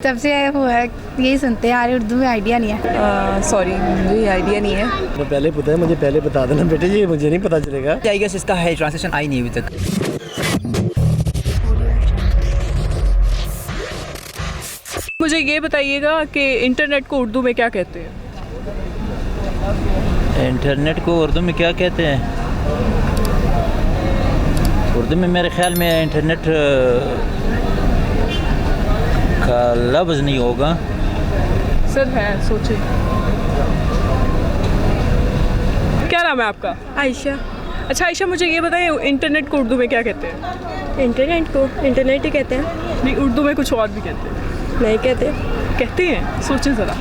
तब से हुआ है यही सुनते हैं यार, उर्दू में आइडिया नहीं है। सॉरी मुझे आइडिया नहीं है। तो पहले पता है, मुझे पहले बता देना बेटे जी, मुझे नहीं पता चलेगा। आई गेस इसका है ट्रांसलेशन आई नहीं अभी तक। मुझे ये बताइएगा कि इंटरनेट को उर्दू में क्या कहते हैं? इंटरनेट को उर्दू में क्या कहते हैं? उर्दू में मेरे ख्याल में इंटरनेट का लफ्ज़ नहीं होगा। सर है, सोचिए। क्या नाम है आपका? आयशा। अच्छा आयशा, मुझे ये बताइए इंटरनेट को उर्दू में क्या कहते हैं? इंटरनेट को इंटरनेट ही कहते हैं। नहीं, उर्दू में कुछ और भी कहते हैं। नहीं कहते। कहते हैं, सोचें ज़रा।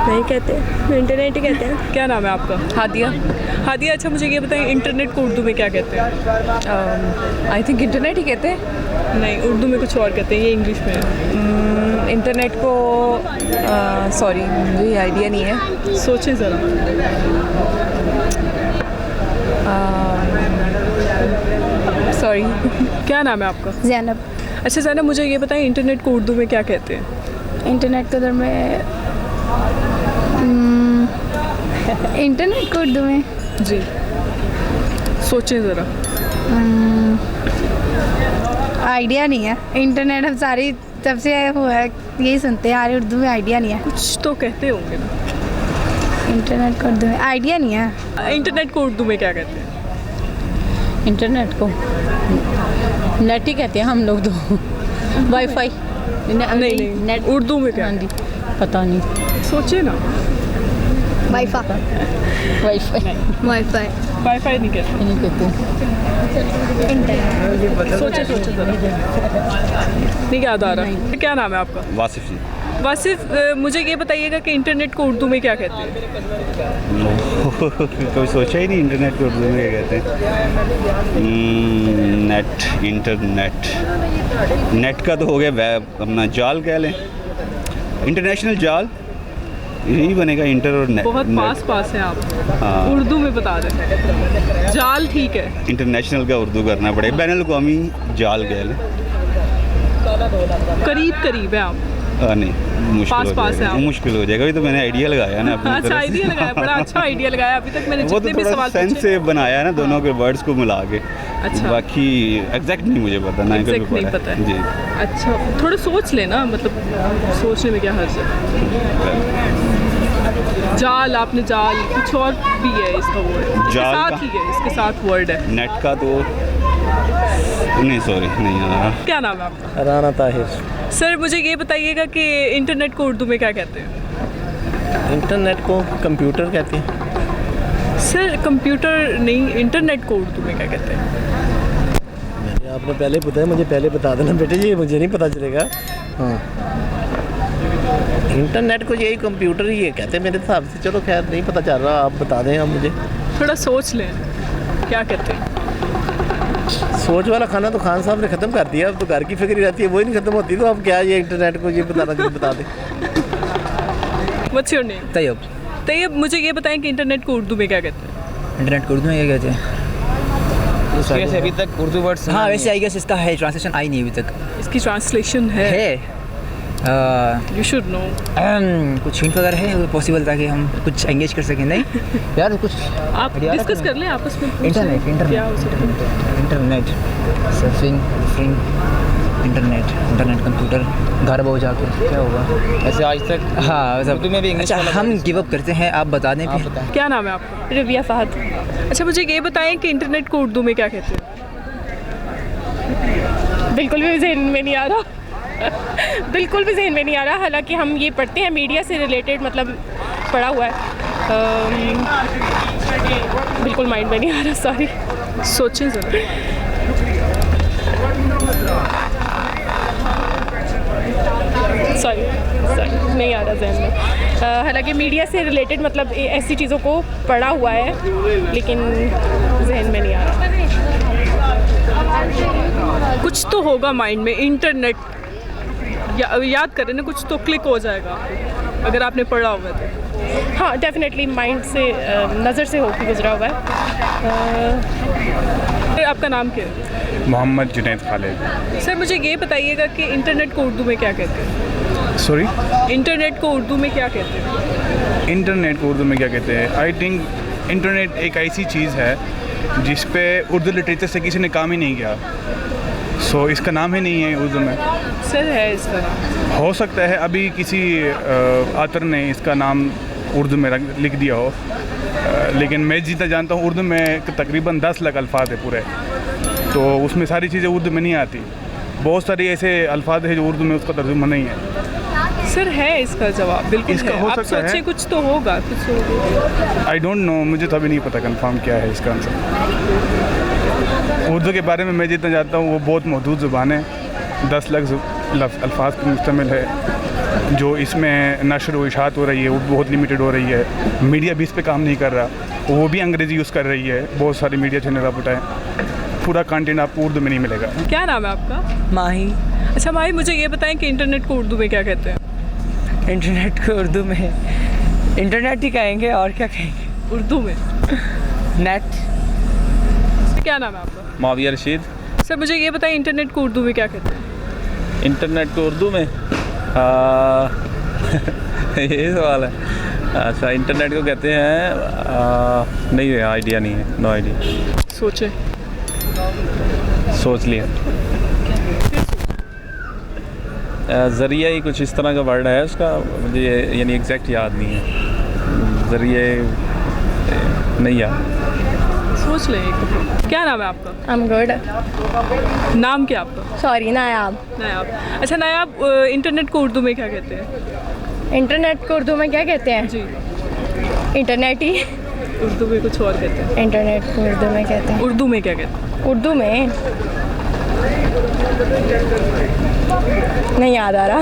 नहीं कहते, इंटरनेट ही कहते हैं। क्या नाम है आपका? हादिया। हादिया, अच्छा मुझे ये बताइए इंटरनेट को उर्दू में क्या कहते हैं? आई थिंक इंटरनेट ही कहते हैं। नहीं, उर्दू में कुछ और कहते हैं, ये इंग्लिश में है। इंटरनेट को सॉरी मुझे आइडिया नहीं है। सोचें ज़रा। सॉरी। क्या नाम है आपका? ज़ैनब। अच्छा ज़ैनब, मुझे ये बताएं इंटरनेट को उर्दू में क्या कहते हैं? इंटरनेट को उर्दू में इंटरनेट को उर्दू में जी, सोचें ज़रा। आइडिया नहीं है। इंटरनेट हम सारी तब से हुआ है यही सुनते हैं यार, उर्दू में आइडिया नहीं है। कुछ तो कहते होंगे ना। इंटरनेट को उर्दू में आइडिया नहीं है। इंटरनेट को उर्दू में क्या कहते हैं? इंटरनेट को नेट ही कहते हैं हम लोग तो। वाईफाई नहीं, नेट उर्दू में क्या? हाँ जी, पता नहीं। सोचिए ना। वाईफाई वाईफाई वाईफाई नहीं कहते। नहीं कहते। सोचे ज़रा। नहीं याद आ रहा। क्या नाम है आपका? वासिफ जी। वासिफ, मुझे ये बताइएगा कि इंटरनेट को उर्दू में क्या कहते हैं? कभी सोचा ही नहीं इंटरनेट को उर्दू में क्या कहते हैं। नेट, इंटरनेट, नेट का तो हो गया वेब, अपना जाल कह लें, इंटरनेशनल जाल, यही बनेगा इंटर और नेट। बहुत पास हैं आप। हाँ। उर्दू में बता रहे हैं। जाल ठीक है, इंटरनेशनल का उर्दू करना पड़ेगा, बैनुल अक़वामी जाल कह लें। करीब है आप। नहीं, मुश्किल पास हो है आप। जाएगा, मुश्किल हो जाएगा। अभी तो मैंने आइडिया लगाया ना अपनी अच्छा, तरफ से। आइडिया लगाया, बड़ा अच्छा आइडिया लगाया। अभी तक मैंने वो तो जितने भी थोड़ा सवाल सेंस पूछे। से बनाया है ना, दोनों के वर्ड्स को मिला के। अच्छा। बाकी एग्जैक्ट नहीं मुझे पता, ना एग्जैक्ट नहीं पता है। जी। अच्छा, थोड़ा सोच लेना, मतलब सोचने में क्या हर्ज है। जाल, आपने जाल, कुछ और भी है इसका वर्ड, जाल साथ ही है, इसके साथ वर्ड है। नेट का तो नहीं, सॉरी नहीं आ रहा। क्या नाम है आपका? राना ताहिर। सर मुझे ये बताइएगा कि इंटरनेट को उर्दू में क्या कहते हैं? इंटरनेट को कंप्यूटर कहते हैं। सर कंप्यूटर नहीं, इंटरनेट को उर्दू में क्या कहते हैं? मैंने आपने पहले पता है, मुझे पहले बता देना बेटे जी, मुझे नहीं पता चलेगा। हाँ, इंटरनेट को यही कंप्यूटर ही ये कहते हैं मेरे हिसाब से। चलो खैर, नहीं पता चल रहा, आप बता दें आप मुझे। थोड़ा सोच लें, क्या कहते हैं? सोच वाला खाना तो खान साहब ने ख़त्म कर दिया, अब तो घर की फिक्र ही रहती है, वही नहीं ख़त्म होती। तो अब क्या ये इंटरनेट को ये बता दें। What's your name? Tayyab. Tayyab, मुझे ये बताएं कि इंटरनेट को उर्दू में क्या कहते हैं? इंटरनेट को उर्दू में क्या कहते हैं? वैसे अभी तक उर्दू वर्ड्स हाँ, वैसे आई गेस इसका है ट्रांसलेशन आई नहीं अभी तक। इसकी ट्रांसलेशन है। You should know. कुछ हिंट वगैरह है पॉसिबल, ताकि हम कुछ एंगेज कर सकें? नहीं यार, कुछ आप डिस्कस कर लें आपस में। इंटरनेट क्या हो सकता है? इंटरनेट सर्फिंग, इंटरनेट कंप्यूटर, घर बहु जाके क्या होगा? ऐसे आज तक हाँ, उर्दू में भी इंग्लिश अच्छा, वाला हम word गिव अप करते हैं, आप बता दें फिर। क्या नाम है आपका? रबिया फहद। अच्छा, मुझे ये बताएं कि इंटरनेट को उर्दू में क्या कहते हैं? बिल्कुल भी जहन में नहीं आ रहा। बिल्कुल भी जहन में नहीं आ रहा। हालांकि हम ये पढ़ते हैं, मीडिया से रिलेटेड मतलब पढ़ा हुआ है। बिल्कुल माइंड में नहीं आ रहा, सॉरी। सोचें ज़रा। सॉरी नहीं आ रहा जहन में। हालांकि मीडिया से रिलेटेड मतलब ऐसी चीज़ों को पढ़ा हुआ है, लेकिन जहन में नहीं आ रहा। कुछ तो होगा माइंड में। इंटरनेट याद करें ना, कुछ तो क्लिक हो जाएगा आपको, अगर आपने पढ़ा हुआ है तो। हाँ, डेफिनेटली माइंड से नज़र से होकर गुजरा हुआ है। आपका नाम क्या है? मोहम्मद जुनैद खालिद। सर मुझे ये बताइएगा कि इंटरनेट को उर्दू में क्या कहते हैं? सॉरी, इंटरनेट को उर्दू में क्या कहते हैं? इंटरनेट को उर्दू में क्या कहते हैं? आई थिंक इंटरनेट एक ऐसी चीज़ है जिस पे उर्दू लिटरेचर से किसी ने काम ही नहीं किया, सो इसका नाम ही नहीं है उर्दू में। सर है इसका नाम? हो सकता है अभी किसी आतर ने इसका नाम उर्दू में लिख दिया हो, लेकिन मैं जितना जानता हूँ उर्दू में तकरीबन 10 लाख अल्फाज है पूरे, तो उसमें सारी चीज़ें उर्दू में नहीं आती। बहुत सारे ऐसे अल्फाज हैं जो उर्दू में उसका तर्जुमा नहीं है। सर है इसका जवाब, बिल्कुल इसका है। हो आप सकता है। सोचिए कुछ तो होगा, कुछ तो होगा। आई डोंट नो, मुझे तो अभी नहीं पता कंफर्म क्या है इसका आंसर। उर्दू के बारे में मैं जितना जानता हूँ वो बहुत महदूद ज़ुबान है, 10 लाख अल्फाज पर मुश्तमिल है। जो इसमें नशर व इशात हो रही है वो बहुत लिमिटेड हो रही है। मीडिया भी इस पे काम नहीं कर रहा, वो भी अंग्रेज़ी यूज़ कर रही है। बहुत सारी मीडिया चैनल आप उठाएँ, पूरा कंटेंट आपको उर्दू में नहीं मिलेगा। क्या नाम है आपका? माही। अच्छा माही, मुझे ये बताएं कि इंटरनेट को उर्दू में क्या कहते हैं? इंटरनेट को उर्दू में इंटरनेट ही कहेंगे, और क्या कहेंगे? उर्दू में नेट। क्या नाम है आपका? माविया रशीद। सर मुझे ये बताएं इंटरनेट को उर्दू में क्या कहते हैं? इंटरनेट को उर्दू में ये सवाल है। अच्छा, इंटरनेट को कहते हैं नहीं है, आइडिया नहीं है, नो आइडिया। सोचे, सोच लिया। ज़रिया ही कुछ इस तरह का वर्ड है उसका, मुझे यानी एग्जैक्ट याद नहीं है। ज़रिए नहीं याद। सोच ले एक। क्या नाम है आपका? I am good. नाम क्या आपका? सॉरी, नायाब। नायाब। अच्छा नायाब, इंटरनेट को उर्दू में क्या कहते हैं? इंटरनेट को उर्दू में क्या कहते हैं? जी, इंटरनेट ही। उर्दू में कुछ और कहते हैं। इंटरनेट को उर्दू में कहते हैं। उर्दू में क्या कहते हैं? उर्दू में नहीं याद आ रहा,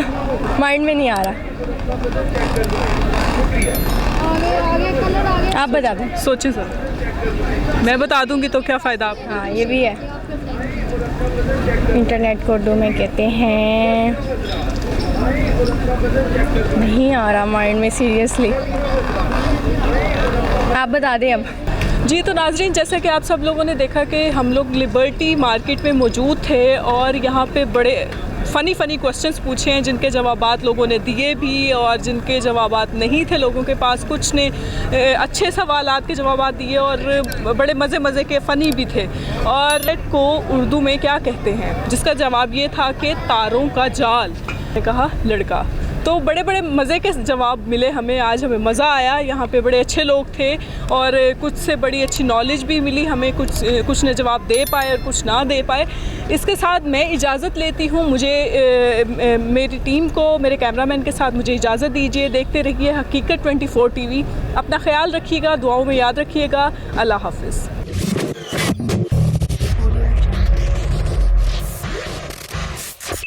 माइंड में नहीं आ रहा। आप बता दें। सोचिए सर, मैं बता दूंगी तो क्या फ़ायदा आपको? हाँ, ये भी है। इंटरनेट को उर्दू में कहते हैं, नहीं आ रहा माइंड में, सीरियसली। आप बता दें अब। जी तो नाजरीन, जैसे कि आप सब लोगों ने देखा कि हम लोग लिबर्टी मार्केट में मौजूद थे और यहाँ पे बड़े फ़नी क्वेश्चंस पूछे हैं जिनके जवाबात लोगों ने दिए भी और जिनके जवाबात नहीं थे लोगों के पास। कुछ ने अच्छे सवालात के जवाबात दिए और बड़े मज़े के फ़नी भी थे। और को उर्दू में क्या कहते हैं, जिसका जवाब ये था कि तारों का जाल। मैंने कहा लड़का। तो बड़े मज़े के जवाब मिले हमें, आज हमें मज़ा आया। यहाँ पे बड़े अच्छे लोग थे और कुछ से बड़ी अच्छी नॉलेज भी मिली हमें। कुछ ने जवाब दे पाए और कुछ ना दे पाए। इसके साथ मैं इजाज़त लेती हूँ। मुझे मेरी टीम को, मेरे कैमरामैन के साथ मुझे इजाज़त दीजिए। देखते रहिए हकीकत 24 TV। अपना ख्याल रखिएगा, दुआओं में याद रखिएगा। अल्लाह हाफ़िज़।